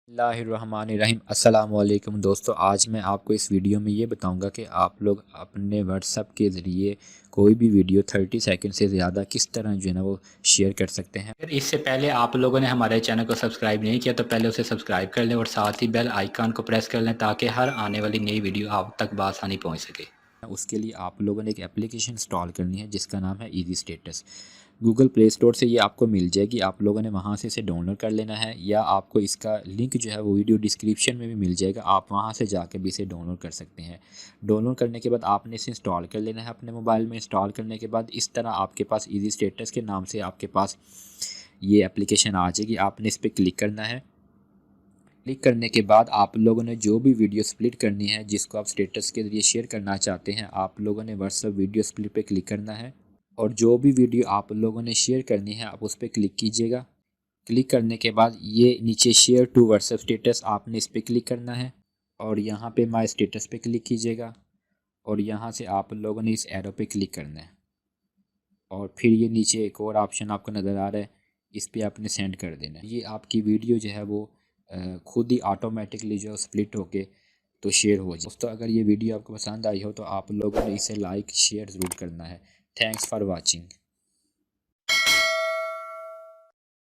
बिस्मिल्लाहिर्रहमानिर्रहीम। अस्सलामुअलैकुम दोस्तों, आज मैं आपको इस वीडियो में ये बताऊंगा कि आप लोग अपने व्हाट्सएप के ज़रिए कोई भी वीडियो 30 सेकंड से ज़्यादा किस तरह जो है ना वो शेयर कर सकते हैं। फिर इससे पहले आप लोगों ने हमारे चैनल को सब्सक्राइब नहीं किया तो पहले उसे सब्सक्राइब कर लें और साथ ही बेल आइकन को प्रेस कर लें ताकि हर आने वाली नई वीडियो आप तक बआसानी पहुँच सके। उसके लिए आप लोगों ने एक एप्लीकेशन इंस्टॉल करनी है जिसका नाम है easy status. Google play store से ये आपको मिल जाएगी, आप लोगों ने वहाँ से इसे डाउनलोड कर लेना है या आपको इसका लिंक जो है वो वीडियो डिस्क्रिप्शन में भी मिल जाएगा, आप वहाँ से जाके भी इसे डाउनलोड कर सकते हैं। डाउनलोड करने के बाद आपने इसे इंस्टॉल कर लेना है अपने मोबाइल में। इंस्टॉल करने के बाद इस तरह आपके पास ईजी स्टेटस के नाम से आपके पास ये एप्लीकेशन आ जाएगी। आपने इस पर क्लिक करना है। क्लिक करने के बाद आप लोगों ने जो भी वीडियो स्प्लिट करनी है जिसको आप स्टेटस के ज़रिए शेयर करना चाहते हैं, आप लोगों ने व्हाट्सएप वीडियो स्प्लिट पे क्लिक करना है और जो भी वीडियो आप लोगों ने शेयर करनी है आप उस पर क्लिक कीजिएगा। क्लिक करने के बाद ये नीचे शेयर टू व्हाट्सएप स्टेटस, आपने इस पर क्लिक करना है और यहाँ पे माय स्टेटस पे क्लिक कीजिएगा और यहाँ से आप लोगों ने इस एरो पे क्लिक करना है और फिर ये नीचे एक और ऑप्शन आपको नज़र आ रहा है, इस पर आपने सेंड कर देना है। ये आपकी वीडियो जो है वो खुद ही ऑटोमेटिकली जो स्प्लिट होके तो शेयर हो जाए। दोस्तों, अगर ये वीडियो आपको पसंद आई हो तो आप लोगों ने इसे लाइक शेयर ज़रूर करना है। Thanks for watching.